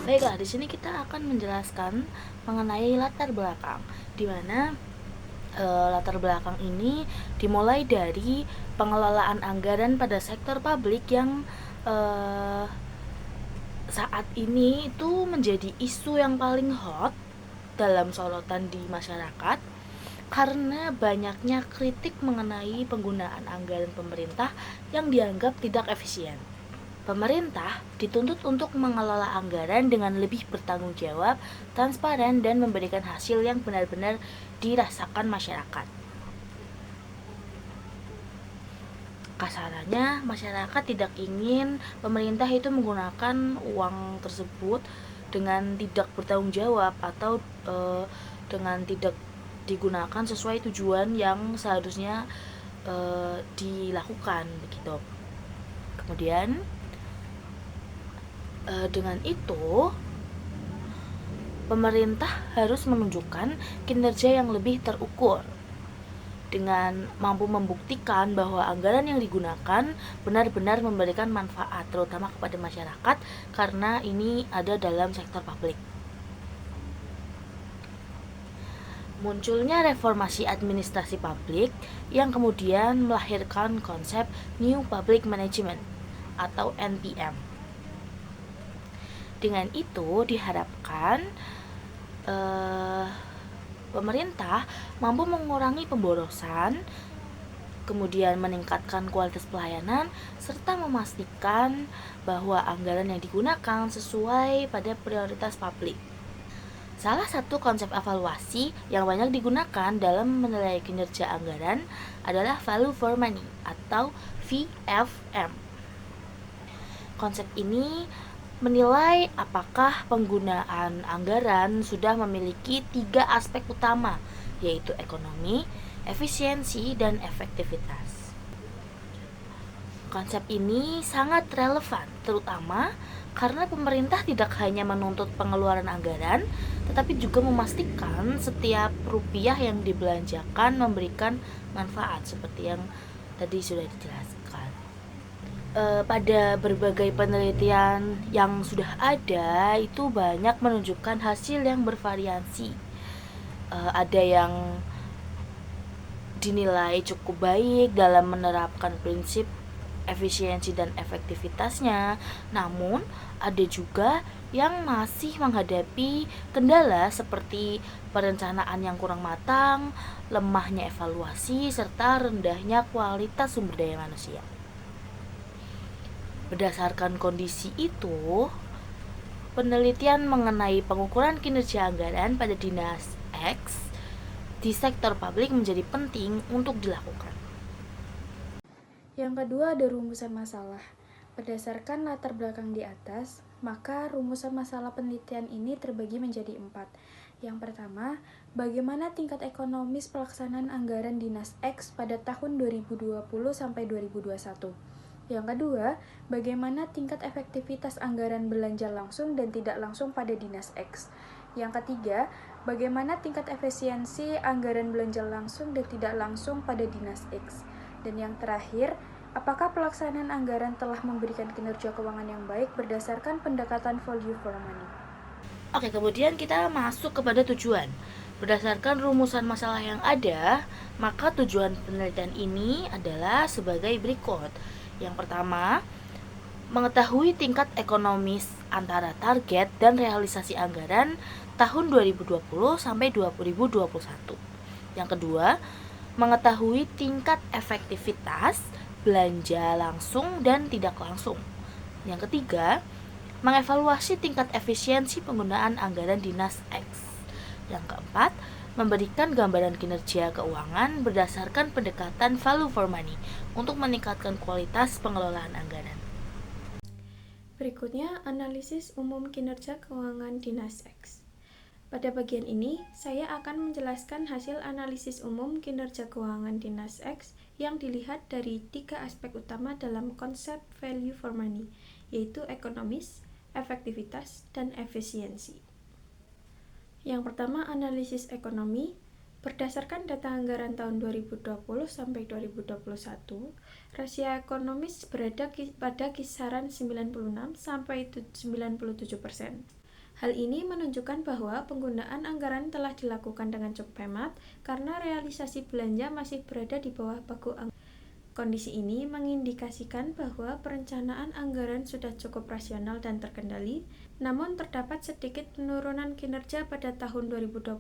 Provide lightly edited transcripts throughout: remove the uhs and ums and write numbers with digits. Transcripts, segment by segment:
Baiklah, di sini kita akan menjelaskan mengenai latar belakang, di mana latar belakang ini dimulai dari pengelolaan anggaran pada sektor publik yang saat ini itu menjadi isu yang paling hot dalam sorotan di masyarakat karena banyaknya kritik mengenai penggunaan anggaran pemerintah yang dianggap tidak efisien. Pemerintah dituntut untuk mengelola anggaran dengan lebih bertanggung jawab, transparan, dan memberikan hasil yang benar-benar dirasakan masyarakat. Kasarannya, masyarakat tidak ingin pemerintah itu menggunakan uang tersebut dengan tidak bertanggung jawab atau dengan tidak digunakan sesuai tujuan yang seharusnya dilakukan begitu. Kemudian dengan itu pemerintah harus menunjukkan kinerja yang lebih terukur dengan mampu membuktikan bahwa anggaran yang digunakan benar-benar memberikan manfaat terutama kepada masyarakat karena ini ada dalam sektor publik. Munculnya reformasi administrasi publik yang kemudian melahirkan konsep New Public Management atau NPM. Dengan itu diharapkan pemerintah mampu mengurangi pemborosan, kemudian meningkatkan kualitas pelayanan, serta memastikan bahwa anggaran yang digunakan sesuai pada prioritas publik. Salah satu konsep evaluasi yang banyak digunakan dalam menilai kinerja anggaran adalah value for money atau VFM. Konsep ini menilai apakah penggunaan anggaran sudah memiliki 3 aspek utama, yaitu ekonomi, efisiensi, dan efektivitas. Konsep ini sangat relevan, terutama karena pemerintah tidak hanya menuntut pengeluaran anggaran, tetapi juga memastikan setiap rupiah yang dibelanjakan memberikan manfaat, seperti yang tadi sudah dijelaskan. Pada berbagai penelitian yang sudah ada itu banyak menunjukkan hasil yang bervariasi. Ada yang dinilai cukup baik dalam menerapkan prinsip efisiensi dan efektivitasnya, namun ada juga yang masih menghadapi kendala seperti perencanaan yang kurang matang, lemahnya evaluasi, serta rendahnya kualitas sumber daya manusia. Berdasarkan kondisi itu, penelitian mengenai pengukuran kinerja anggaran pada dinas X di sektor publik menjadi penting untuk dilakukan. Yang kedua ada rumusan masalah. Berdasarkan latar belakang di atas, maka rumusan masalah penelitian ini terbagi menjadi 4. Yang pertama, bagaimana tingkat ekonomis pelaksanaan anggaran Dinas X pada tahun 2020 sampai 2021. Yang kedua, bagaimana tingkat efektivitas anggaran belanja langsung dan tidak langsung pada Dinas X. Yang ketiga, bagaimana tingkat efisiensi anggaran belanja langsung dan tidak langsung pada Dinas X. Dan yang terakhir, apakah pelaksanaan anggaran telah memberikan kinerja keuangan yang baik berdasarkan pendekatan value for money? Oke, kemudian kita masuk kepada tujuan. Berdasarkan rumusan masalah yang ada, maka tujuan penelitian ini adalah sebagai berikut. Yang pertama, mengetahui tingkat ekonomis antara target dan realisasi anggaran tahun 2020 sampai 2021. Yang kedua, mengetahui tingkat efektivitas belanja langsung dan tidak langsung. Yang ketiga, mengevaluasi tingkat efisiensi penggunaan anggaran Dinas X. Yang keempat, memberikan gambaran kinerja keuangan berdasarkan pendekatan value for money untuk meningkatkan kualitas pengelolaan anggaran. Berikutnya, analisis umum kinerja keuangan Dinas X. Pada bagian ini, saya akan menjelaskan hasil analisis umum kinerja keuangan Dinas X yang dilihat dari 3 aspek utama dalam konsep value for money, yaitu ekonomis, efektivitas, dan efisiensi. Yang pertama, analisis ekonomi. Berdasarkan data anggaran tahun 2020 sampai 2021, rasio ekonomis berada pada kisaran 96 sampai 97%. Hal ini menunjukkan bahwa penggunaan anggaran telah dilakukan dengan cukup hemat karena realisasi belanja masih berada di bawah pagu anggaran. Kondisi ini mengindikasikan bahwa perencanaan anggaran sudah cukup rasional dan terkendali, namun terdapat sedikit penurunan kinerja pada tahun 2021.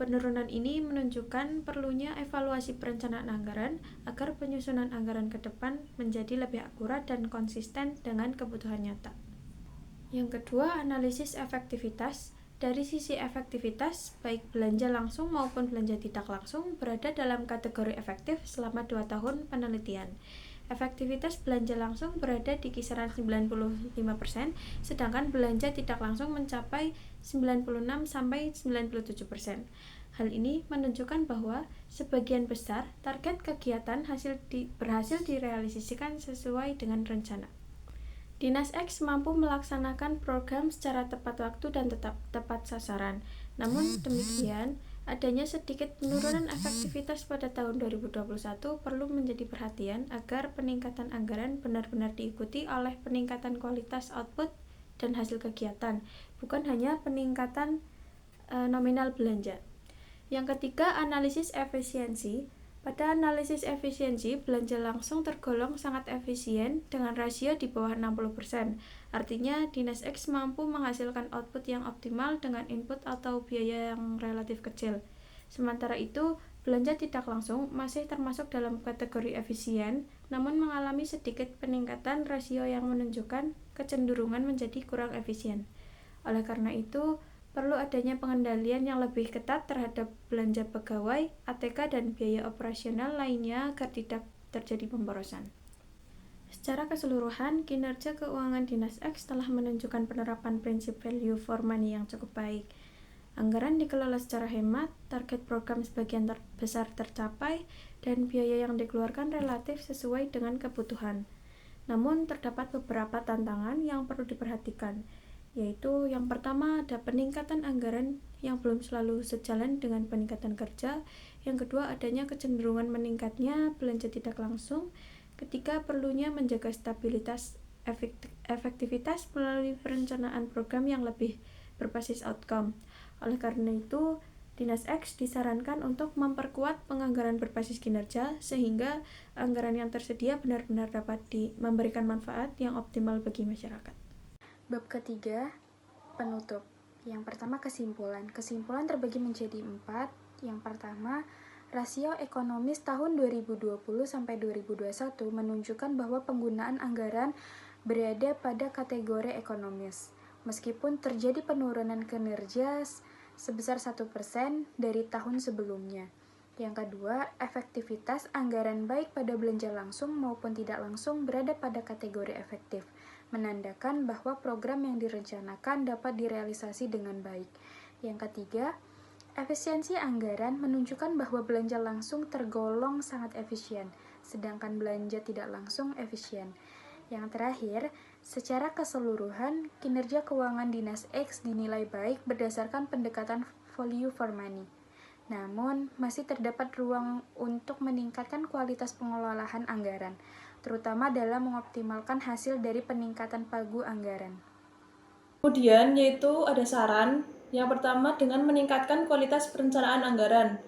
Penurunan ini menunjukkan perlunya evaluasi perencanaan anggaran agar penyusunan anggaran ke depan menjadi lebih akurat dan konsisten dengan kebutuhan nyata. Yang kedua, analisis efektivitas. Dari sisi efektivitas, baik belanja langsung maupun belanja tidak langsung berada dalam kategori efektif selama 2 tahun penelitian. Efektivitas belanja langsung berada di kisaran 95%, sedangkan belanja tidak langsung mencapai 96-97%. Hal ini menunjukkan bahwa sebagian besar target kegiatan berhasil direalisasikan sesuai dengan rencana. Dinas X mampu melaksanakan program secara tepat waktu dan tepat sasaran. Namun demikian, adanya sedikit penurunan efektivitas pada tahun 2021 perlu menjadi perhatian agar peningkatan anggaran benar-benar diikuti oleh peningkatan kualitas output dan hasil kegiatan, bukan hanya peningkatan nominal belanja. Yang ketiga, analisis efisiensi. Pada analisis efisiensi, belanja langsung tergolong sangat efisien dengan rasio di bawah 60%. Artinya, Dinas X mampu menghasilkan output yang optimal dengan input atau biaya yang relatif kecil. Sementara itu, belanja tidak langsung masih termasuk dalam kategori efisien, namun mengalami sedikit peningkatan rasio yang menunjukkan kecenderungan menjadi kurang efisien. Oleh karena itu, perlu adanya pengendalian yang lebih ketat terhadap belanja pegawai, ATK, dan biaya operasional lainnya agar tidak terjadi pemborosan. Secara keseluruhan, kinerja keuangan Dinas X telah menunjukkan penerapan prinsip value for money yang cukup baik. Anggaran dikelola secara hemat, target program sebagian besar tercapai, dan biaya yang dikeluarkan relatif sesuai dengan kebutuhan. Namun, terdapat beberapa tantangan yang perlu diperhatikan, yaitu yang pertama ada peningkatan anggaran yang belum selalu sejalan dengan peningkatan kerja, yang kedua adanya kecenderungan meningkatnya belanja tidak langsung, ketiga perlunya menjaga stabilitas efektivitas melalui perencanaan program yang lebih berbasis outcome. Oleh karena itu, Dinas X disarankan untuk memperkuat penganggaran berbasis kinerja sehingga anggaran yang tersedia benar-benar dapat memberikan manfaat yang optimal bagi masyarakat. Bab ketiga, penutup. Yang pertama, kesimpulan. Kesimpulan terbagi menjadi 4. Yang pertama, rasio ekonomis tahun 2020-2021 menunjukkan bahwa penggunaan anggaran berada pada kategori ekonomis, meskipun terjadi penurunan kinerja sebesar 1% dari tahun sebelumnya. Yang kedua, efektivitas anggaran baik pada belanja langsung maupun tidak langsung berada pada kategori efektif, menandakan bahwa program yang direncanakan dapat direalisasi dengan baik. Yang ketiga, efisiensi anggaran menunjukkan bahwa belanja langsung tergolong sangat efisien, sedangkan belanja tidak langsung efisien. Yang terakhir, secara keseluruhan, kinerja keuangan Dinas X dinilai baik berdasarkan pendekatan value for money. Namun, masih terdapat ruang untuk meningkatkan kualitas pengelolaan anggaran, terutama dalam mengoptimalkan hasil dari peningkatan pagu anggaran. Kemudian yaitu ada saran, yang pertama dengan meningkatkan kualitas perencanaan anggaran,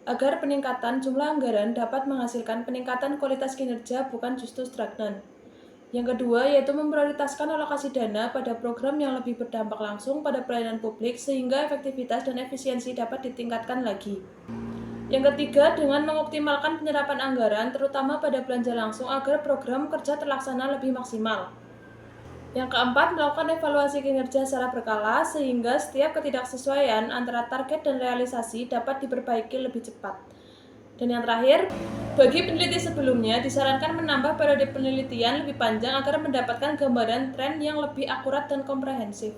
agar peningkatan jumlah anggaran dapat menghasilkan peningkatan kualitas kinerja bukan justru stagnan. Yang kedua yaitu memprioritaskan alokasi dana pada program yang lebih berdampak langsung pada pelayanan publik sehingga efektivitas dan efisiensi dapat ditingkatkan lagi. Yang ketiga, dengan mengoptimalkan penyerapan anggaran, terutama pada belanja langsung agar program kerja terlaksana lebih maksimal. Yang keempat, melakukan evaluasi kinerja secara berkala sehingga setiap ketidaksesuaian antara target dan realisasi dapat diperbaiki lebih cepat. Dan yang terakhir, bagi peneliti sebelumnya disarankan menambah periode penelitian lebih panjang agar mendapatkan gambaran tren yang lebih akurat dan komprehensif.